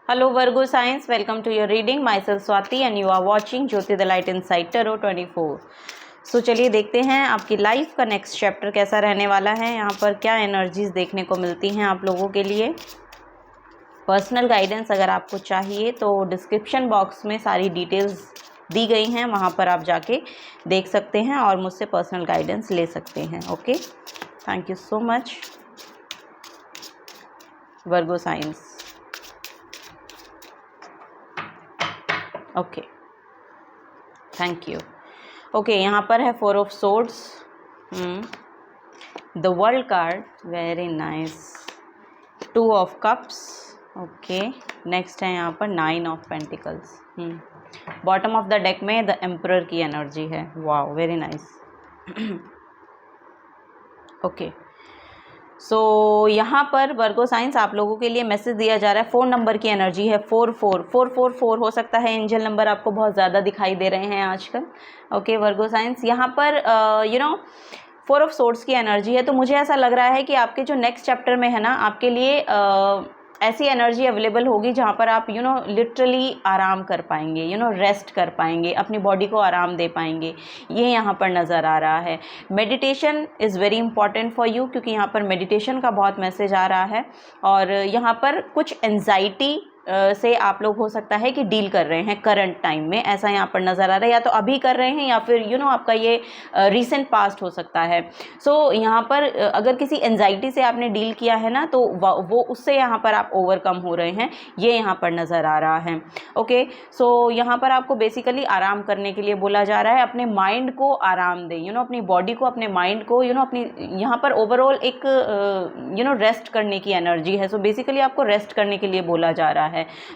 Hello Virgo Signs, welcome to your reading. Myself Swati and you are watching Jyoti the Light Inside Tarot 24. सो चलिए देखते हैं आपकी life का next chapter कैसा रहने वाला है। यहाँ पर क्या एनर्जीज देखने को मिलती हैं आप लोगों के लिए। पर्सनल गाइडेंस अगर आपको चाहिए तो डिस्क्रिप्शन बॉक्स में सारी डिटेल्स दी गई हैं, वहाँ पर आप जाके देख सकते हैं और मुझसे पर्सनल गाइडेंस ले सकते हैं। Okay, thank you so much Virgo science. Okay, thank you. Okay, यहाँ पर है 4 of swords, the world card, very nice, 2 of cups. Okay, next है यहाँ पर 9 of pentacles. Bottom of the deck में द एम्परर की एनर्जी है। Wow, very nice. Okay, सो यहाँ पर वर्गो साइंस आप लोगों के लिए मैसेज दिया जा रहा है। 4 नंबर की एनर्जी है, 44444 हो सकता है एंजल नंबर आपको बहुत ज़्यादा दिखाई दे रहे हैं आजकल। ओके वर्गो साइंस, यहाँ पर 4 ऑफ सोर्ड्स की एनर्जी है, तो मुझे ऐसा लग रहा है कि आपके जो नेक्स्ट चैप्टर में है ना, आपके लिए ऐसी एनर्जी अवेलेबल होगी जहाँ पर आप लिटरली आराम कर पाएंगे, रेस्ट कर पाएंगे, अपनी बॉडी को आराम दे पाएंगे, ये यहाँ पर नज़र आ रहा है। Meditation is very important for you, क्योंकि यहाँ पर मेडिटेशन का बहुत मैसेज आ रहा है। और यहाँ पर कुछ एंजाइटी से आप लोग हो सकता है कि डील कर रहे हैं करंट टाइम में, ऐसा यहाँ पर नज़र आ रहा है। या तो अभी कर रहे हैं या फिर आपका ये रीसेंट पास्ट हो सकता है। सो यहाँ पर अगर किसी एंजाइटी से आपने डील किया है ना, तो वो उससे यहाँ पर आप ओवरकम हो रहे हैं, ये यहाँ पर नज़र आ रहा है। ओके, सो यहाँ पर आपको बेसिकली आराम करने के लिए बोला जा रहा है। अपने माइंड को आराम दें, अपनी बॉडी को, अपने माइंड को, अपनी यहाँ पर ओवरऑल एक रेस्ट करने की एनर्जी है। सो बेसिकली आपको रेस्ट करने के लिए बोला जा रहा है,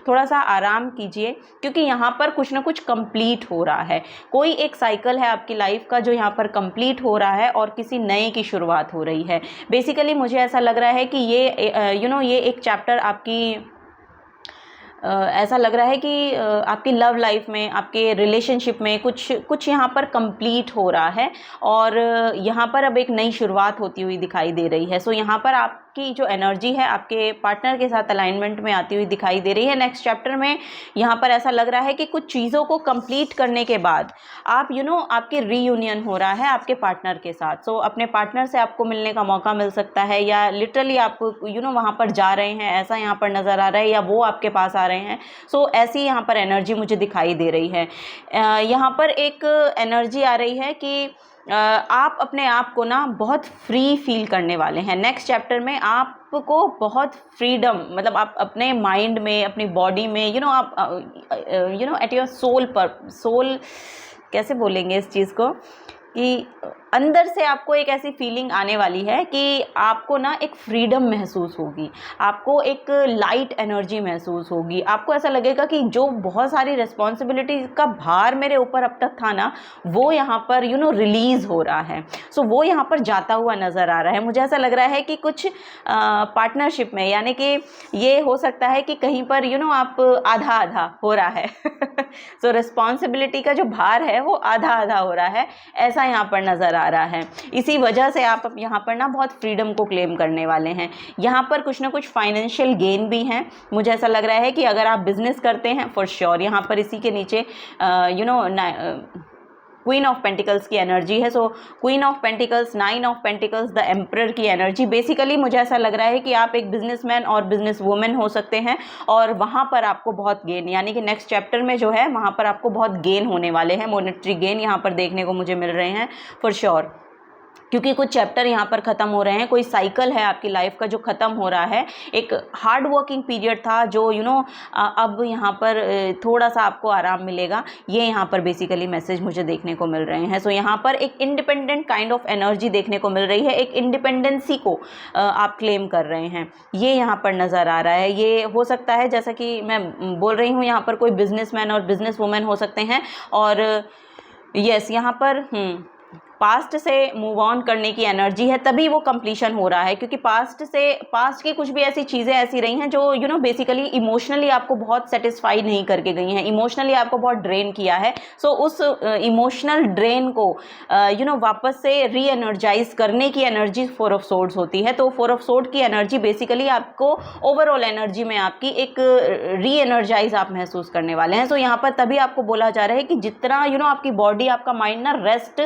थोड़ा सा आराम कीजिए, क्योंकि यहाँ पर कुछ ना कुछ कंप्लीट हो रहा है। कोई एक साइकिल है आपकी लाइफ का जो यहाँ पर कंप्लीट हो रहा है और किसी नए की शुरुआत हो रही है। बेसिकली मुझे ऐसा लग रहा है कि ये ये एक चैप्टर आपकी ऐसा लग रहा है कि आपकी लव लाइफ में, आपके रिलेशनशिप में कुछ यहाँ पर कंप्लीट हो रहा है और यहाँ पर अब एक नई शुरुआत होती हुई दिखाई दे रही है। सो यहाँ पर आपकी जो एनर्जी है आपके पार्टनर के साथ अलाइनमेंट में आती हुई दिखाई दे रही है। नेक्स्ट चैप्टर में यहाँ पर ऐसा लग रहा है कि कुछ चीज़ों को कंप्लीट करने के बाद आप आपकी रीयूनियन हो रहा है आपके पार्टनर के साथ। सो अपने पार्टनर से आपको मिलने का मौका मिल सकता है, या लिटरली आप वहाँ पर जा रहे हैं, ऐसा यहाँ पर नज़र आ रहा है, या वो आपके पास आ रहे हैं। सो ऐसी यहाँ पर एनर्जी मुझे दिखाई दे रही है। यहाँ पर एक एनर्जी आ रही है कि आप अपने आप को ना बहुत फ्री फील करने वाले हैं। नेक्स्ट चैप्टर में आपको बहुत फ्रीडम, मतलब आप अपने माइंड में, अपनी बॉडी में, आप एट योर सोल कैसे बोलेंगे इस चीज़ को, कि अंदर से आपको एक ऐसी फीलिंग आने वाली है कि आपको ना एक फ्रीडम महसूस होगी, आपको एक लाइट एनर्जी महसूस होगी। आपको ऐसा लगेगा कि जो बहुत सारी रिस्पॉन्सिबिलिटी का भार मेरे ऊपर अब तक था ना, वो यहाँ पर रिलीज़ हो रहा है। सो वो यहाँ पर जाता हुआ नज़र आ रहा है। मुझे ऐसा लग रहा है कि कुछ पार्टनरशिप में, यानी कि ये हो सकता है कि कहीं पर आप आधा आधा हो रहा है। सो रिस्पॉन्सिबिलिटी का जो भार है वो आधा आधा हो रहा है, ऐसा यहाँ पर नज़र आ रहा है। इसी वजह से आप यहाँ पर ना बहुत फ्रीडम को क्लेम करने वाले हैं। यहाँ पर कुछ ना कुछ फाइनेंशियल गेन भी हैं। मुझे ऐसा लग रहा है कि अगर आप बिजनेस करते हैं, फॉर श्योर यहाँ पर इसी के नीचे क्वीन ऑफ पेंटिकल्स की एनर्जी है। सो queen of pentacles, 9 of pentacles, the emperor की एनर्जी। बेसिकली मुझे ऐसा लग रहा है कि आप एक बिजनेसमैन और बिजनेस वुमेन हो सकते हैं और वहाँ पर आपको बहुत गेन, यानी कि नेक्स्ट चैप्टर में जो है वहाँ पर आपको बहुत गेन होने वाले हैं। मॉनेटरी गेन यहाँ पर देखने को मुझे मिल रहे हैं फॉर श्योर, क्योंकि कुछ चैप्टर यहाँ पर ख़त्म हो रहे हैं। कोई साइकिल है आपकी लाइफ का जो ख़त्म हो रहा है। एक हार्ड वर्किंग पीरियड था जो अब यहाँ पर थोड़ा सा आपको आराम मिलेगा, ये यहाँ पर बेसिकली मैसेज मुझे देखने को मिल रहे हैं। सो यहाँ पर एक इंडिपेंडेंट काइंड ऑफ एनर्जी देखने को मिल रही है, एक इंडिपेंडेंसी को आप क्लेम कर रहे हैं, ये यहाँ पर नज़र आ रहा है। ये हो सकता है, जैसा कि मैं बोल रही हूँ, यहाँ पर कोई बिजनेसमैन और बिजनेस वुमेन हो सकते हैं। और यस, यहाँ पर पास्ट से मूव ऑन करने की एनर्जी है, तभी वो कंप्लीशन हो रहा है। क्योंकि पास्ट की कुछ भी ऐसी चीज़ें ऐसी रही हैं जो बेसिकली इमोशनली आपको बहुत सेटिस्फाई नहीं करके गई हैं, इमोशनली आपको बहुत ड्रेन किया है। सो उस इमोशनल ड्रेन को वापस से री एनर्जाइज करने की एनर्जी 4 ऑफ सोर्ड्स होती है। तो 4 ऑफ सोर्ड की एनर्जी बेसिकली आपको ओवरऑल एनर्जी में आपकी एक री एनर्जाइज आप महसूस करने वाले हैं। सो यहाँ पर तभी आपको बोला जा रहा है कि जितना आपकी बॉडी, आपका माइंड ना रेस्ट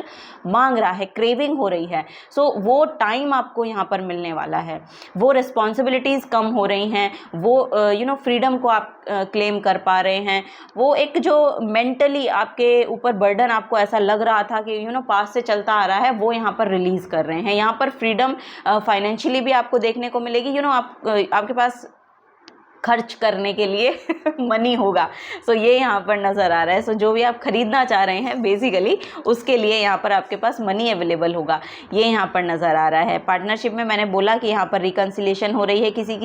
मांग रहा है, क्रेविंग हो रही है, सो वो टाइम आपको यहाँ पर मिलने वाला है। वो रिस्पॉन्सिबिलिटीज़ कम हो रही हैं, वो फ्रीडम को आप क्लेम कर पा रहे हैं। वो एक जो मेंटली आपके ऊपर बर्डन आपको ऐसा लग रहा था कि पास से चलता आ रहा है, वो यहाँ पर रिलीज़ कर रहे हैं। यहाँ पर फ्रीडम फाइनेंशियली भी आपको देखने को मिलेगी। आपके पास खर्च करने के लिए मनी होगा। सो ये यहाँ पर नज़र आ रहा है। सो जो भी आप खरीदना चाह रहे हैं बेसिकली, उसके लिए यहाँ पर आपके पास मनी अवेलेबल होगा, ये यहाँ पर नज़र आ रहा है। पार्टनरशिप में मैंने बोला कि यहाँ पर रिकन्सिलेशन हो रही है किसी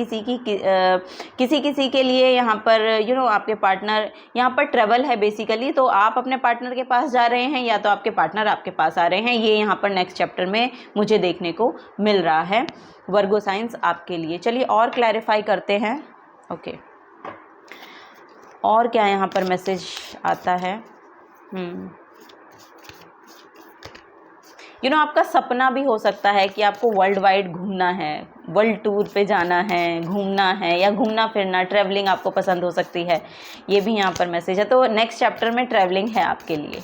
किसी के लिए। यहाँ पर आपके पार्टनर, यहाँ पर ट्रैवल है बेसिकली, तो आप अपने पार्टनर के पास जा रहे हैं या तो आपके पार्टनर आपके पास आ रहे हैं, ये यहाँ पर नेक्स्ट चैप्टर में मुझे देखने को मिल रहा है वर्गो साइंस आपके लिए। चलिए और क्लैरिफाई करते हैं। ओके, और क्या यहाँ पर मैसेज आता है? आपका सपना भी हो सकता है कि आपको वर्ल्ड वाइड घूमना है, वर्ल्ड टूर पे जाना है, घूमना है, या घूमना फिरना, ट्रैवलिंग आपको पसंद हो सकती है, ये भी यहाँ पर मैसेज है। तो नेक्स्ट चैप्टर में ट्रैवलिंग है आपके लिए।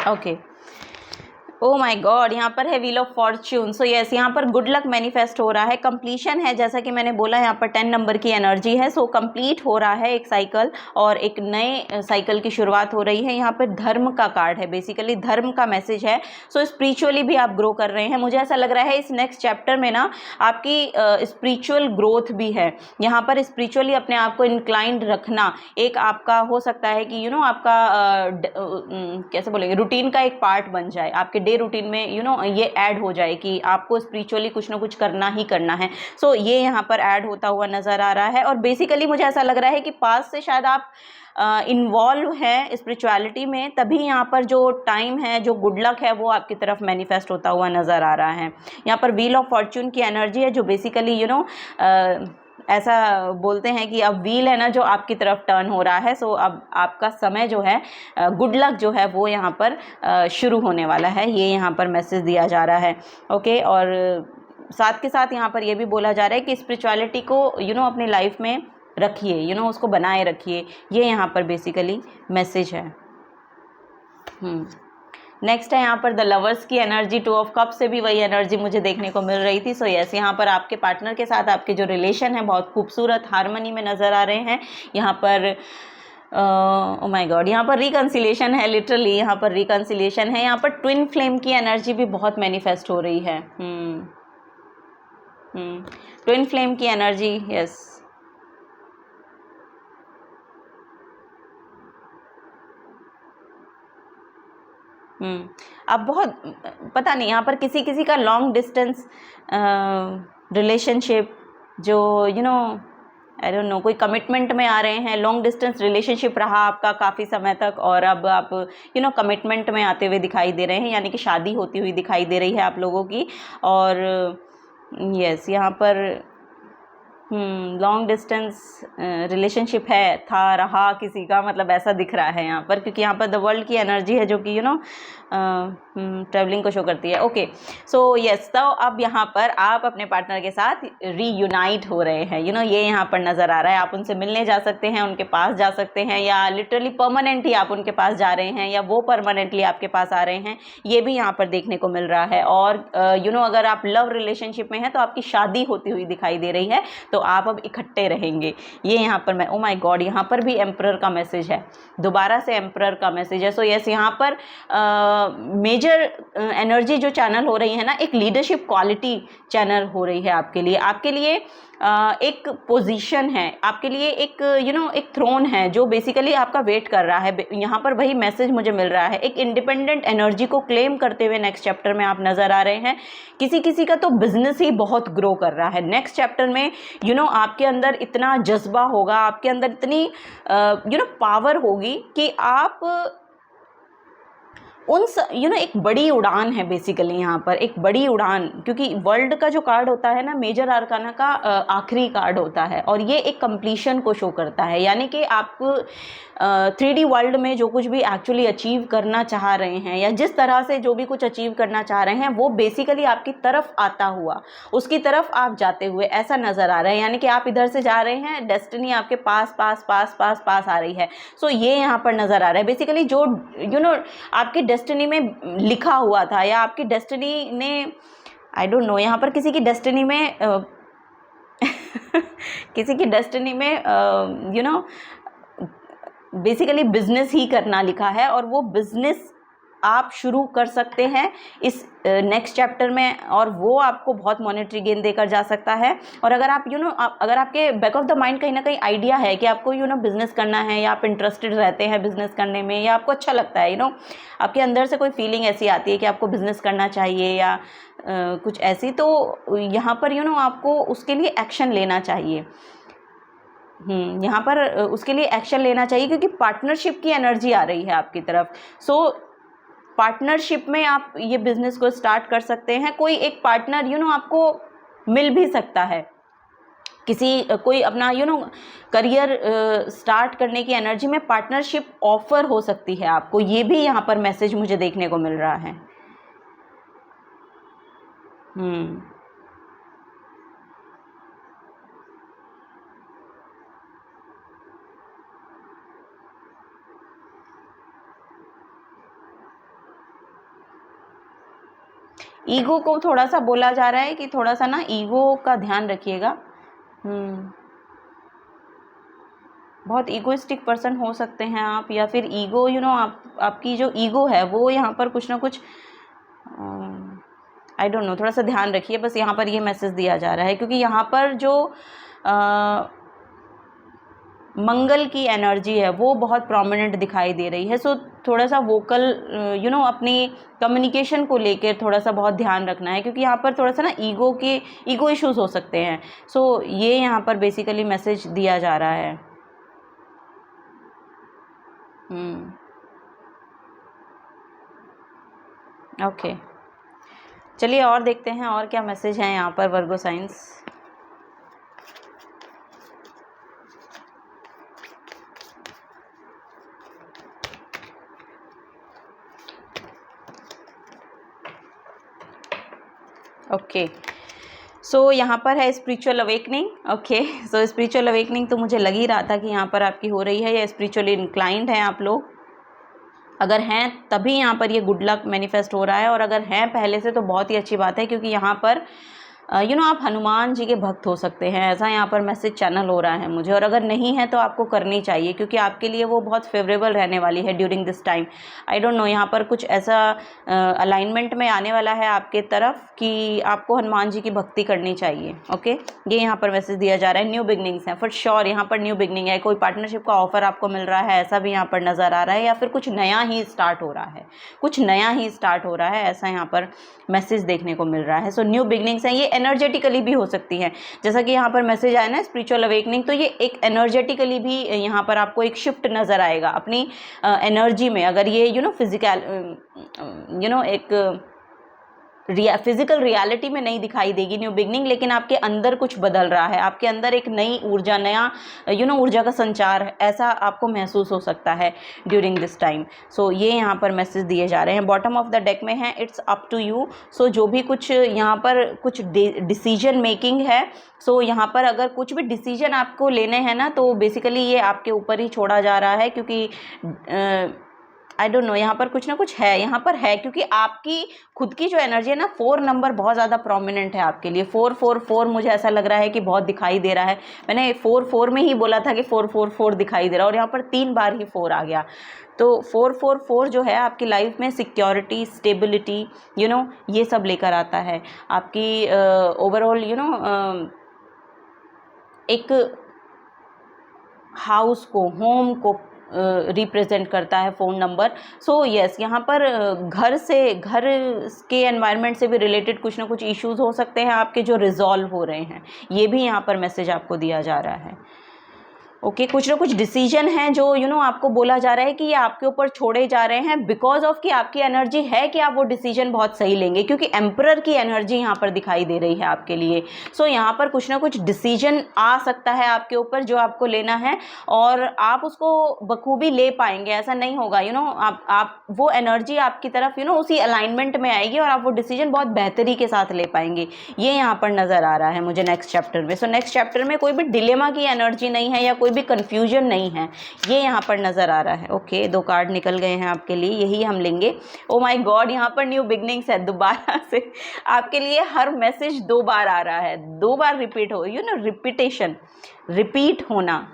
ओके, ओ माय गॉड, यहाँ पर है wheel of Fortune. So yes, यहाँ पर गुड लक मैनिफेस्ट हो रहा है, कंप्लीशन है, जैसा कि मैंने बोला यहाँ पर 10 नंबर की एनर्जी है। सो कंप्लीट हो रहा है एक साइकिल, और एक नए साइकिल की शुरुआत हो रही है। यहाँ पर धर्म का कार्ड है, बेसिकली धर्म का मैसेज है। सो स्पिरिचुअली भी आप ग्रो कर रहे हैं। मुझे ऐसा लग रहा है इस नेक्स्ट चैप्टर में ना आपकी स्पिरिचुअल ग्रोथ भी है। यहाँ पर स्पिरिचुअली अपने आप को इंक्लाइंड रखना एक आपका हो सकता है कि आपका कैसे बोलेंगे, रूटीन का एक पार्ट बन जाए, आपके डे रूटीन में ये ऐड हो जाए कि आपको स्पिरिचुअली कुछ ना कुछ करना ही करना है। सो ये यहाँ पर ऐड होता हुआ नज़र आ रहा है। और बेसिकली मुझे ऐसा लग रहा है कि पास से शायद आप इन्वॉल्व है स्पिरिचुअलिटी में, तभी यहाँ पर जो टाइम है, जो गुड लक है, वो आपकी तरफ मैनिफेस्ट होता हुआ नज़र आ रहा है। यहाँ पर व्हील ऑफ फॉर्च्यून की एनर्जी है, जो बेसिकली ऐसा बोलते हैं कि अब व्हील है ना जो आपकी तरफ टर्न हो रहा है। सो अब आपका समय जो है, गुड लक जो है, वो यहाँ पर शुरू होने वाला है, ये यहाँ पर मैसेज दिया जा रहा है। ओके, और साथ के साथ यहाँ पर ये भी बोला जा रहा है कि स्पिरिचुअलिटी को अपनी लाइफ में रखिए, उसको बनाए रखिए, ये यहाँ पर बेसिकली मैसेज है। नेक्स्ट है यहाँ पर द लवर्स की एनर्जी। 2 ऑफ कप से भी वही एनर्जी मुझे देखने को मिल रही थी। सो यस, यहाँ पर आपके पार्टनर के साथ आपके जो रिलेशन है बहुत खूबसूरत हारमनी में नज़र आ रहे हैं। यहाँ पर ओ माय गॉड, यहाँ पर रिकन्सिलेशन है, लिटरली यहाँ पर रिकन्सिलेशन है। यहाँ पर ट्विन फ्लेम की एनर्जी भी बहुत मैनिफेस्ट हो रही है। ट्विन फ्लेम की एनर्जी, यस। अब बहुत पता नहीं, यहाँ पर किसी का लॉन्ग डिस्टेंस रिलेशनशिप, जो आई डोंट नो, कोई कमिटमेंट में आ रहे हैं। लॉन्ग डिस्टेंस रिलेशनशिप रहा आपका काफ़ी समय तक, और अब आप कमिटमेंट में आते हुए दिखाई दे रहे हैं, यानी कि शादी होती हुई दिखाई दे रही है आप लोगों की। और यस, यहाँ पर लॉन्ग डिस्टेंस रिलेशनशिप है, था, रहा किसी का, मतलब ऐसा दिख रहा है यहाँ पर, क्योंकि यहाँ पर द वर्ल्ड की एनर्जी है जो कि ट्रैवलिंग को शो करती है। ओके, सो यस, तो अब यहाँ पर आप अपने पार्टनर के साथ रीयूनाइट हो रहे हैं, ये यहाँ पर नज़र आ रहा है। आप उनसे मिलने जा सकते हैं, उनके पास जा सकते हैं, या लिटरली परमानेंट ही आप उनके पास जा रहे हैं, या वो परमानेंटली आपके पास आ रहे हैं, ये भी यहाँ पर देखने को मिल रहा है। और अगर आप लव रिलेशनशिप में हैं तो आपकी शादी होती हुई दिखाई दे रही है, तो आप अब इकट्ठे रहेंगे, ये यहाँ पर मैं, ओ माय गॉड, यहाँ पर भी एम्परर का मैसेज है, दोबारा से एम्परर का मैसेज है। सो यस, यहाँ पर मेजर एनर्जी जो चैनल हो रही है ना, एक लीडरशिप क्वालिटी चैनल हो रही है आपके लिए एक पोजीशन है, आपके लिए एक एक थ्रोन है जो बेसिकली आपका वेट कर रहा है। यहाँ पर वही मैसेज मुझे मिल रहा है, एक इंडिपेंडेंट एनर्जी को क्लेम करते हुए नेक्स्ट चैप्टर में आप नज़र आ रहे हैं। किसी का तो बिजनेस ही बहुत ग्रो कर रहा है। नेक्स्ट चैप्टर में आपके अंदर इतना जज्बा होगा, आपके अंदर इतनी पावर होगी कि आप एक बड़ी उड़ान है बेसिकली यहाँ पर, एक बड़ी उड़ान, क्योंकि वर्ल्ड का जो कार्ड होता है ना, मेजर आर्काना का आखिरी कार्ड होता है और ये एक कंप्लीशन को शो करता है, यानी कि आप 3D वर्ल्ड में जो कुछ भी एक्चुअली अचीव करना चाह रहे हैं या जिस तरह से जो भी कुछ अचीव करना चाह रहे हैं वो बेसिकली आपकी तरफ आता हुआ, उसकी तरफ आप जाते हुए ऐसा नज़र आ रहा है, यानी कि आप इधर से जा रहे हैं, डेस्टिनी आपके पास पास पास पास पास आ रही है। सो ये यहाँ पर नज़र आ रहा है बेसिकली जो आपकी डेस्टिनी में लिखा हुआ था या आपकी डेस्टिनी ने, आई डोंट नो, यहाँ पर किसी की डेस्टिनी में किसी की डेस्टिनी में बेसिकली बिजनेस ही करना लिखा है और वो बिजनेस आप शुरू कर सकते हैं इस नेक्स्ट चैप्टर में और वो आपको बहुत मॉनेटरी गेन देकर जा सकता है। और अगर आप अगर आपके बैक ऑफ द माइंड कहीं ना कहीं आइडिया है कि आपको बिज़नेस करना है या आप इंटरेस्टेड रहते हैं बिज़नेस करने में या आपको अच्छा लगता है, आपके अंदर से कोई फीलिंग ऐसी आती है कि आपको बिज़नेस करना चाहिए या कुछ ऐसी, तो यहाँ पर आपको उसके लिए एक्शन लेना चाहिए। यहाँ पर उसके लिए एक्शन लेना चाहिए क्योंकि पार्टनरशिप की एनर्जी आ रही है आपकी तरफ। सो पार्टनरशिप में आप ये बिज़नेस को स्टार्ट कर सकते हैं। कोई एक पार्टनर आपको मिल भी सकता है, कोई अपना करियर स्टार्ट करने की एनर्जी में पार्टनरशिप ऑफर हो सकती है आपको, ये भी यहाँ पर मैसेज मुझे देखने को मिल रहा है। ईगो को थोड़ा सा बोला जा रहा है कि थोड़ा सा ना ईगो का ध्यान रखिएगा। बहुत ईगोइस्टिक पर्सन हो सकते हैं आप, या फिर ईगो आपकी जो ईगो है वो यहाँ पर कुछ ना कुछ आई डोंट नो, थोड़ा सा ध्यान रखिए। बस यहाँ पर ये मैसेज दिया जा रहा है क्योंकि यहाँ पर जो मंगल की एनर्जी है वो बहुत प्रोमिनेंट दिखाई दे रही है। सो थोड़ा सा वोकल अपनी कम्युनिकेशन को लेकर थोड़ा सा बहुत ध्यान रखना है क्योंकि यहाँ पर थोड़ा सा ना ईगो इश्यूज हो सकते हैं। सो ये यहाँ पर बेसिकली मैसेज दिया जा रहा है। ओके, चलिए और देखते हैं और क्या मैसेज है यहाँ पर वर्गो साइंस। ओके, सो यहाँ पर है स्पिरिचुअल अवेकनिंग। ओके, सो स्पिरिचुअल अवेकनिंग तो मुझे लग ही रहा था कि यहाँ पर आपकी हो रही है या स्पिरिचुअली इंक्लाइंड हैं आप लोग। अगर हैं तभी यहाँ पर ये गुड लक मैनिफेस्ट हो रहा है और अगर हैं पहले से तो बहुत ही अच्छी बात है क्योंकि यहाँ पर आप हनुमान जी के भक्त हो सकते हैं, ऐसा यहाँ पर मैसेज चैनल हो रहा है मुझे। और अगर नहीं है तो आपको करनी चाहिए क्योंकि आपके लिए वो बहुत फेवरेबल रहने वाली है during this time. I don't know, यहाँ पर कुछ ऐसा अलाइनमेंट में आने वाला है आपके तरफ कि आपको हनुमान जी की भक्ति करनी चाहिए। ओके, ये यहाँ पर मैसेज दिया जा रहा है। न्यू बिगनिंग्स हैं फॉर श्योर, यहाँ पर न्यू बिगनिंग है। कोई पार्टनरशिप का ऑफर आपको मिल रहा है ऐसा भी यहाँ पर नज़र आ रहा है, या फिर कुछ नया ही स्टार्ट हो रहा है, कुछ नया ही स्टार्ट हो रहा है, ऐसा यहाँ पर मैसेज देखने को मिल रहा है। सो न्यू बिगनिंग्स हैं, ये एनर्जेटिकली भी हो सकती है। जैसा कि यहाँ पर मैसेज आया ना स्पिरिचुअल अवेकनिंग, तो ये एक एनर्जेटिकली भी यहाँ पर आपको एक शिफ्ट नज़र आएगा अपनी एनर्जी में। अगर ये फिजिकल एक फिजिकल रियलिटी में नहीं दिखाई देगी न्यू बिगनिंग, लेकिन आपके अंदर कुछ बदल रहा है, आपके अंदर एक नई ऊर्जा, नया ऊर्जा का संचार ऐसा आपको महसूस हो सकता है ड्यूरिंग दिस टाइम। सो ये यहाँ पर मैसेज दिए जा रहे हैं। बॉटम ऑफ द डेक में है इट्स अप टू यू। सो जो भी कुछ यहाँ पर कुछ डिसीजन मेकिंग है, सो यहाँ पर अगर कुछ भी डिसीजन आपको लेने हैं ना तो बेसिकली ये आपके ऊपर ही छोड़ा जा रहा है क्योंकि आई डोंट नो, यहाँ पर कुछ ना कुछ है, यहाँ पर है क्योंकि आपकी खुद की जो एनर्जी है ना, 4 नंबर बहुत ज़्यादा प्रोमिनेंट है आपके लिए। 444 मुझे ऐसा लग रहा है कि बहुत दिखाई दे रहा है। मैंने 44 में ही बोला था कि 444 दिखाई दे रहा है और यहाँ पर 3 बार ही 4 आ गया। तो 444 जो है आपकी लाइफ में सिक्योरिटी, स्टेबिलिटी, ये सब लेकर आता है। आपकी ओवरऑल एक हाउस को, होम को रिप्रेजेंट करता है फ़ोन नंबर। सो यस, यहाँ पर घर के एनवायरनमेंट से भी रिलेटेड कुछ ना कुछ इश्यूज़ हो सकते हैं आपके, जो रिजॉल्व हो रहे हैं, ये भी यहाँ पर मैसेज आपको दिया जा रहा है। ओके, कुछ ना कुछ डिसीजन है जो आपको बोला जा रहा है कि ये आपके ऊपर छोड़े जा रहे हैं, बिकॉज ऑफ कि आपकी एनर्जी है कि आप वो डिसीजन बहुत सही लेंगे, क्योंकि एम्परर की एनर्जी यहाँ पर दिखाई दे रही है आपके लिए। सो यहाँ पर कुछ ना कुछ डिसीजन आ सकता है आपके ऊपर जो आपको लेना है, और आप उसको बखूबी ले पाएंगे। ऐसा नहीं होगा आप वो एनर्जी आपकी तरफ उसी अलाइनमेंट में आएगी और आप वो डिसीजन बहुत बेहतरी के साथ ले पाएंगे। ये यहाँ पर नज़र आ रहा है मुझे नेक्स्ट चैप्टर में। सो नेक्स्ट चैप्टर में कोई भी डिलेमा की एनर्जी नहीं है या कोई भी कंफ्यूजन नहीं है, ये यहाँ पर नज़र आ रहा है। ओके, 2 कार्ड निकल गए हैं आपके लिए, यही हम लेंगे। ओ माय गॉड, यहाँ पर न्यू बिगनिंग्स है। दोबारा से आपके लिए हर मैसेज 2 बार आ रहा है, 2 बार रिपीट हो, रिपीटेशन, रिपीट होना।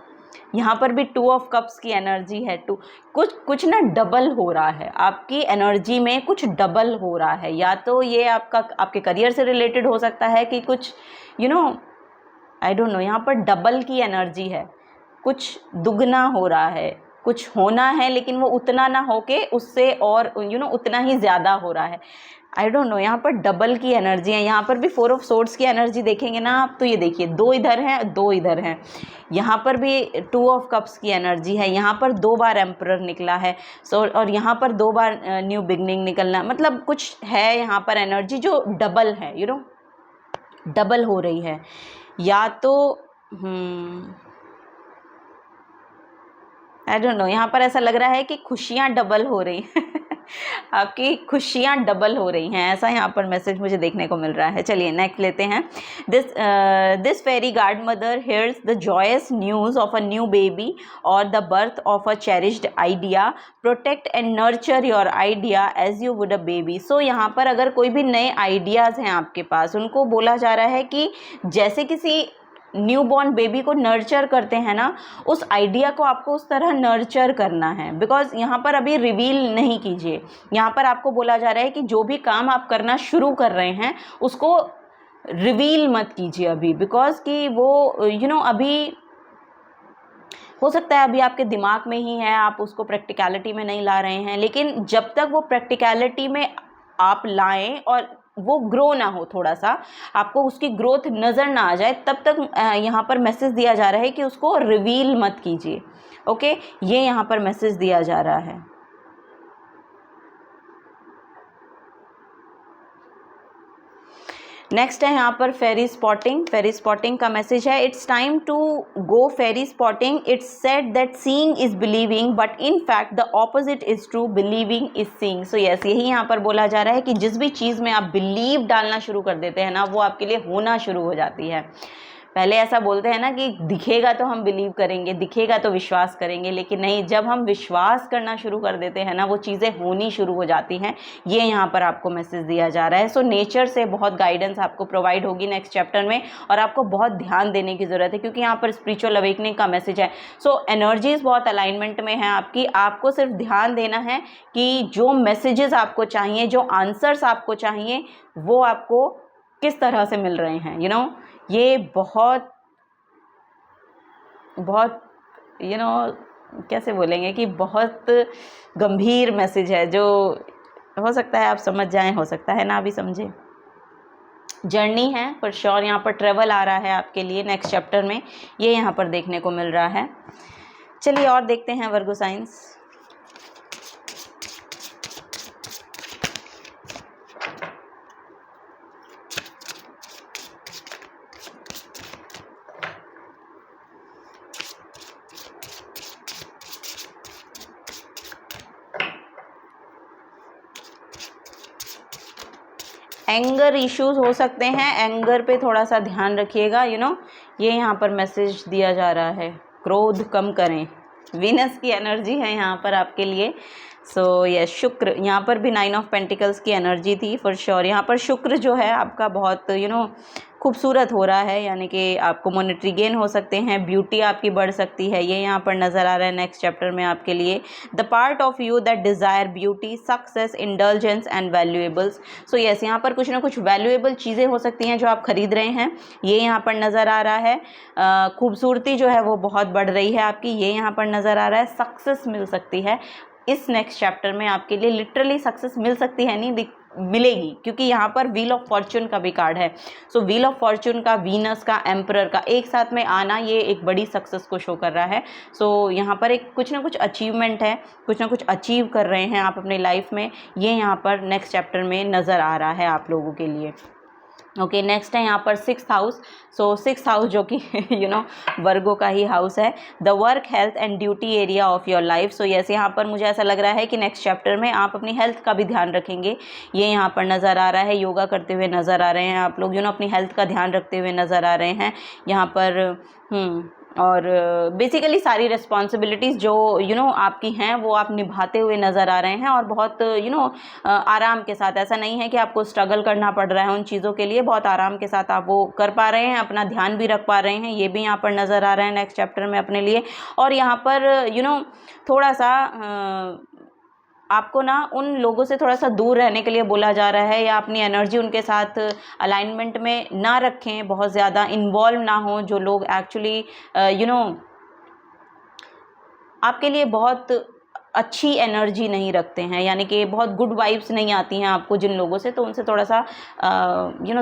यहाँ पर भी 2 ऑफ कप्स की एनर्जी है। कुछ ना डबल हो रहा है आपकी एनर्जी में, कुछ डबल हो रहा है। या तो ये आपके करियर से रिलेटेड हो सकता है कि कुछ आई डोंट नो, यहाँ पर डबल की एनर्जी है, कुछ दुगना हो रहा है, कुछ होना है लेकिन वो उतना ना होके उससे और उतना ही ज़्यादा हो रहा है। आई डोंट नो, यहाँ पर डबल की एनर्जी है। यहाँ पर भी 4 ऑफ सोर्ड्स की एनर्जी देखेंगे ना आप, तो ये देखिए 2 इधर हैं, 2 इधर हैं। यहाँ पर भी 2 ऑफ कप्स की एनर्जी है। यहाँ पर 2 बार एम्परर निकला है। और यहाँ पर 2 बार न्यू बिगनिंग निकलना, मतलब कुछ है यहाँ पर एनर्जी जो डबल है, डबल हो रही है। या तो आई डोंट नो, यहाँ पर ऐसा लग रहा है कि खुशियाँ डबल हो रही हैं आपकी खुशियाँ डबल हो रही हैं, ऐसा यहाँ पर मैसेज मुझे देखने को मिल रहा है। चलिए नेक्स्ट लेते हैं। This fairy godmother hears the joyous news of a new baby और the birth of a cherished idea. Protect and nurture your idea as you would a baby. So यहाँ पर अगर कोई भी नए आइडियाज़ हैं आपके पास, उनको बोला जा रहा है कि जैसे किसी न्यू बॉर्न बेबी को नर्चर करते हैं ना, उस आइडिया को आपको उस तरह नर्चर करना है। बिकॉज यहाँ पर अभी रिवील नहीं कीजिए। यहाँ पर आपको बोला जा रहा है कि जो भी काम आप करना शुरू कर रहे हैं उसको रिवील मत कीजिए अभी, बिकॉज कि वो अभी हो सकता है अभी आपके दिमाग में ही है, आप उसको प्रैक्टिकलिटी में नहीं ला रहे हैं। लेकिन जब तक वो प्रैक्टिकलिटी में आप लाएं और वो ग्रो ना हो, थोड़ा सा आपको उसकी ग्रोथ नज़र ना आ जाए, तब तक यहाँ पर मैसेज दिया जा रहा है कि उसको रिवील मत कीजिए। ओके, ये यहाँ पर मैसेज दिया जा रहा है। नेक्स्ट है यहाँ पर फेरी स्पॉटिंग। फेरी स्पॉटिंग का मैसेज है, it's time to go fairy spotting. It's said that seeing is believing but in fact the opposite is true, believing is seeing. So yes, यही यहाँ पर बोला जा रहा है कि जिस भी चीज़ में आप बिलीव डालना शुरू कर देते हैं ना, वो आपके लिए होना शुरू हो जाती है। पहले ऐसा बोलते हैं ना कि दिखेगा तो हम बिलीव करेंगे, दिखेगा तो विश्वास करेंगे, लेकिन नहीं, जब हम विश्वास करना शुरू कर देते हैं ना, वो चीज़ें होनी शुरू हो जाती हैं। ये यहाँ पर आपको मैसेज दिया जा रहा है। सो नेचर से बहुत गाइडेंस आपको प्रोवाइड होगी नेक्स्ट चैप्टर में, और आपको बहुत ध्यान देने की ज़रूरत है, क्योंकि यहाँ पर स्पिरिचुअल अवेकनिंग का मैसेज है। सो एनर्जीज बहुत अलाइनमेंट में है आपकी। आपको सिर्फ ध्यान देना है कि जो मैसेजेस आपको चाहिए, जो आंसर्स आपको चाहिए, वो आपको किस तरह से मिल रहे हैं। ये बहुत कैसे बोलेंगे कि बहुत गंभीर मैसेज है, जो हो सकता है आप समझ जाएं, हो सकता है ना भी समझे। जर्नी है पर श्योर, यहाँ पर ट्रेवल आ रहा है आपके लिए नेक्स्ट चैप्टर में, ये यहाँ पर देखने को मिल रहा है। चलिए और देखते हैं वर्गो साइंस। एंगर इश्यूज हो सकते हैं, एंगर पे थोड़ा सा ध्यान रखिएगा। ये यहाँ पर मैसेज दिया जा रहा है, क्रोध कम करें। वीनस की एनर्जी है यहाँ पर आपके लिए। सो ये शुक्र, यहाँ पर भी 9 ऑफ पेंटिकल्स की एनर्जी थी फॉर श्योर। यहाँ पर शुक्र जो है आपका बहुत खूबसूरत हो रहा है, यानी कि आपको मॉनेटरी गेन हो सकते हैं, ब्यूटी आपकी बढ़ सकती है, ये यहाँ पर नज़र आ रहा है नेक्स्ट चैप्टर में आपके लिए। The part of you that desire beauty, success, indulgence and valuables. So yes, यहाँ पर कुछ ना कुछ वैल्यूएबल चीज़ें हो सकती हैं जो आप खरीद रहे हैं, ये यहाँ पर नज़र आ रहा है। खूबसूरती जो है वो बहुत बढ़ रही है आपकी, ये यहाँ पर नज़र आ रहा है। सक्सेस मिल सकती है इस नेक्स्ट चैप्टर में आपके लिए, लिटरली सक्सेस मिल सकती है, नहीं मिलेगी, क्योंकि यहाँ पर व्हील ऑफ फॉर्च्यून का भी कार्ड है। सो व्हील ऑफ फॉर्च्यून का, वीनस का, एम्परर का एक साथ में आना, ये एक बड़ी सक्सेस को शो कर रहा है। सो यहाँ पर एक कुछ ना कुछ अचीवमेंट है, कुछ ना कुछ अचीव कर रहे हैं आप अपनी लाइफ में, ये यहाँ पर नेक्स्ट चैप्टर में नज़र आ रहा है आप लोगों के लिए। ओके, नेक्स्ट है यहाँ पर 6th हाउस। सो 6th हाउस जो कि वर्गो का ही हाउस है। The work, health and duty area of your life. So yes, यहाँ पर मुझे ऐसा लग रहा है कि नेक्स्ट चैप्टर में आप अपनी हेल्थ का भी ध्यान रखेंगे, ये यहाँ पर नज़र आ रहा है। योगा करते हुए नज़र आ रहे हैं आप लोग, अपनी हेल्थ का ध्यान रखते हुए नज़र आ रहे हैं यहाँ पर। और बेसिकली सारी रिस्पॉन्सिबिलिटीज़ जो आपकी हैं वो आप निभाते हुए नज़र आ रहे हैं, और बहुत आराम के साथ। ऐसा नहीं है कि आपको स्ट्रगल करना पड़ रहा है उन चीज़ों के लिए, बहुत आराम के साथ आप वो कर पा रहे हैं, अपना ध्यान भी रख पा रहे हैं, ये भी यहाँ पर नज़र आ रहा है नेक्स्ट चैप्टर में अपने लिए। और यहाँ पर थोड़ा सा आपको ना उन लोगों से थोड़ा सा दूर रहने के लिए बोला जा रहा है, या अपनी एनर्जी उनके साथ अलाइनमेंट में ना रखें, बहुत ज़्यादा इन्वॉल्व ना हो, जो लोग एक्चुअली आपके लिए बहुत अच्छी एनर्जी नहीं रखते हैं, यानी कि बहुत गुड वाइब्स नहीं आती हैं आपको जिन लोगों से, तो उनसे थोड़ा सा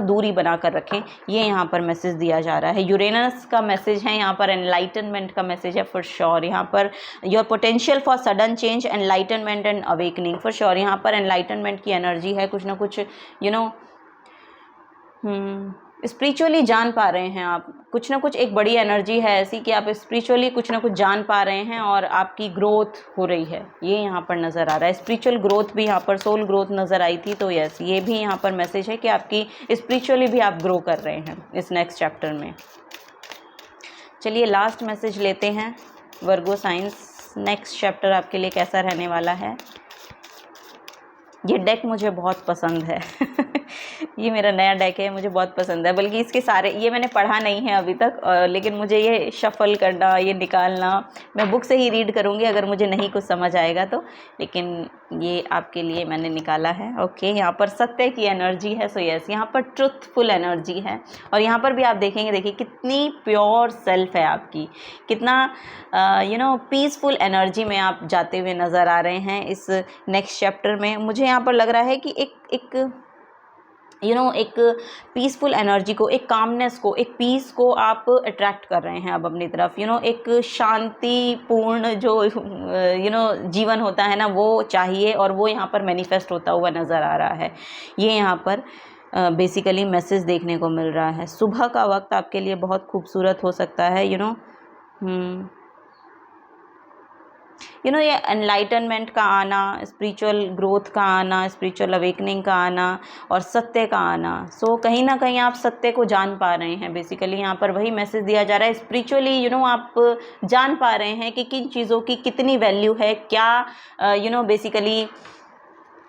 दूरी बना कर रखें, ये यहाँ पर मैसेज दिया जा रहा है। यूरेनस का मैसेज है यहाँ पर, एनलाइटनमेंट का मैसेज है फॉर श्योर। यहाँ पर your potential for sudden change, enlightenment and awakening for sure. यहाँ पर एनलाइटनमेंट की एनर्जी है, कुछ ना कुछ स्पिरिचुअली जान पा रहे हैं आप, कुछ ना कुछ एक बड़ी एनर्जी है ऐसी कि आप स्पिरिचुअली कुछ ना कुछ जान पा रहे हैं और आपकी ग्रोथ हो रही है, ये यहाँ पर नज़र आ रहा है। स्पिरिचुअल ग्रोथ भी यहाँ पर, सोल ग्रोथ नज़र आई थी, तो यस, ये भी यहाँ पर मैसेज है कि आपकी स्पिरिचुअली भी आप ग्रो कर रहे हैं इस नेक्स्ट चैप्टर में। चलिए लास्ट मैसेज लेते हैं वर्गो साइंस, नेक्स्ट चैप्टर आपके लिए कैसा रहने वाला है। ये डेक मुझे बहुत पसंद है ये मेरा नया डेक है, मुझे बहुत पसंद है, बल्कि इसके सारे, ये मैंने पढ़ा नहीं है अभी तक, लेकिन मुझे ये शफल करना, ये निकालना, मैं बुक से ही रीड करूँगी अगर मुझे नहीं कुछ समझ आएगा तो, लेकिन ये आपके लिए मैंने निकाला है। ओके, यहाँ पर सत्य की एनर्जी है, सो यस, यहाँ पर ट्रुथफुल एनर्जी है, और यहाँ पर भी आप देखेंगे, देखिए कितनी प्योर सेल्फ है आपकी, कितना पीसफुल एनर्जी में आप जाते हुए नज़र आ रहे हैं इस नेक्स्ट चैप्टर में। मुझे यहाँ पर लग रहा है कि एक पीसफुल एनर्जी को, एक कामनेस को, एक पीस को आप अट्रैक्ट कर रहे हैं अब अपनी तरफ। एक शांतिपूर्ण जो जीवन होता है ना, वो चाहिए, और वो यहाँ पर मैनिफेस्ट होता हुआ नज़र आ रहा है। ये यहाँ पर बेसिकली मैसेज देखने को मिल रहा है। सुबह का वक्त आपके लिए बहुत खूबसूरत हो सकता है, ये एनलाइटनमेंट का आना, स्पिरिचुअल ग्रोथ का आना, स्पिरिचुअल अवेकनिंग का आना, और सत्य का आना। सो कहीं ना कहीं आप सत्य को जान पा रहे हैं, बेसिकली यहाँ पर वही मैसेज दिया जा रहा है। स्पिरिचुअली आप जान पा रहे हैं कि किन चीज़ों की कितनी वैल्यू है, क्या बेसिकली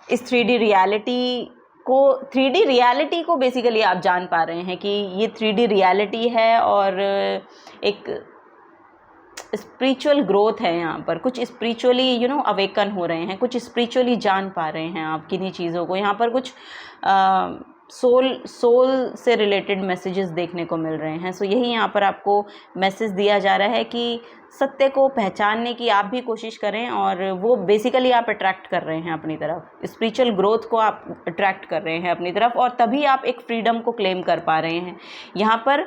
इस 3D रियलिटी को बेसिकली आप जान पा रहे हैं कि ये 3D रियलिटी है, और एक स्पिरिचुअल ग्रोथ है यहाँ पर, कुछ स्पिरिचुअली अवेकन हो रहे हैं, कुछ स्पिरिचुअली जान पा रहे हैं आप किन्हीं चीज़ों को। यहाँ पर कुछ सोल से रिलेटेड मैसेजेस देखने को मिल रहे हैं। सो यही यहाँ पर आपको मैसेज दिया जा रहा है कि सत्य को पहचानने की आप भी कोशिश करें, और वो बेसिकली आप अट्रैक्ट कर रहे हैं अपनी तरफ, स्पिरिचुअल ग्रोथ को आप अट्रैक्ट कर रहे हैं अपनी तरफ, और तभी आप एक फ्रीडम को क्लेम कर पा रहे हैं। यहाँ पर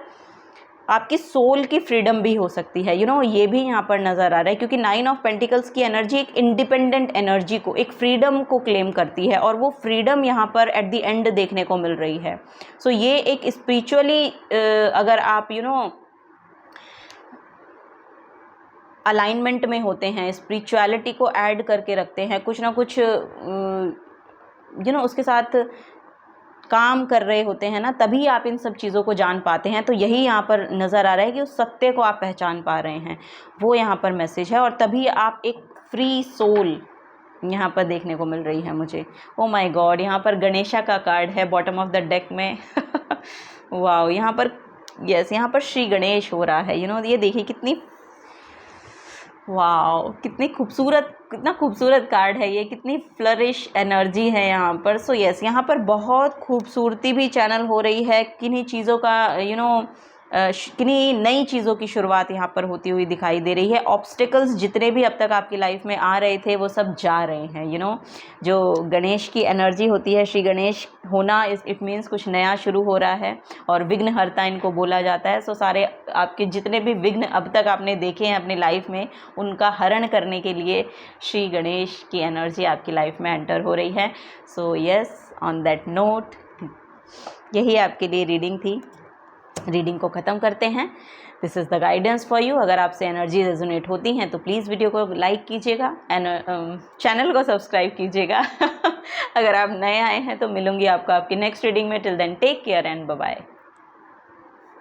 आपकी सोल की फ्रीडम भी हो सकती है, ये भी यहाँ पर नज़र आ रहा है, क्योंकि 9 ऑफ पेंटिकल्स की एनर्जी एक इंडिपेंडेंट एनर्जी को, एक फ्रीडम को क्लेम करती है, और वो फ्रीडम यहाँ पर एट द एंड देखने को मिल रही है। सो ये एक स्पिरिचुअली अगर आप अलाइनमेंट में होते हैं, स्पिरिचुअलिटी को ऐड करके रखते हैं, कुछ ना कुछ उसके साथ काम कर रहे होते हैं ना, तभी आप इन सब चीज़ों को जान पाते हैं। तो यही यहाँ पर नज़र आ रहा है कि उस सत्य को आप पहचान पा रहे हैं, वो यहाँ पर मैसेज है, और तभी आप एक फ्री सोल यहाँ पर देखने को मिल रही है मुझे। ओ माय गॉड, यहाँ पर गणेशा का कार्ड है बॉटम ऑफ द डेक में वाओ, यहाँ पर यस, यहाँ पर श्री गणेश हो रहा है। ये देखिए कितनी, वाओ, कितना खूबसूरत कार्ड है ये, कितनी फ्लरिश एनर्जी है यहाँ पर। सो यस, यहाँ पर बहुत खूबसूरती भी चैनल हो रही है। किन्हीं चीज़ों का किन्हीं नई चीज़ों की शुरुआत यहाँ पर होती हुई दिखाई दे रही है। ऑब्स्टिकल्स जितने भी अब तक आपकी लाइफ में आ रहे थे वो सब जा रहे हैं। जो गणेश की एनर्जी होती है, श्री गणेश होना, इट मीन्स कुछ नया शुरू हो रहा है। और विघ्नहर्ता इनको बोला जाता है। सो सारे आपके जितने भी विघ्न अब तक आपने देखे हैं अपनी लाइफ में, उनका हरण करने के लिए श्री गणेश की एनर्जी आपकी लाइफ में एंटर हो रही है। So yes, on that note, यही आपके लिए रीडिंग थी। रीडिंग को ख़त्म करते हैं। This is the guidance for you. अगर आपसे एनर्जी रेजोनेट होती हैं तो प्लीज़ वीडियो को लाइक कीजिएगा एंड चैनल को सब्सक्राइब कीजिएगा। अगर आप नए आए हैं तो मिलूंगी आपको आपकी नेक्स्ट रीडिंग में। Till then take care and bye bye.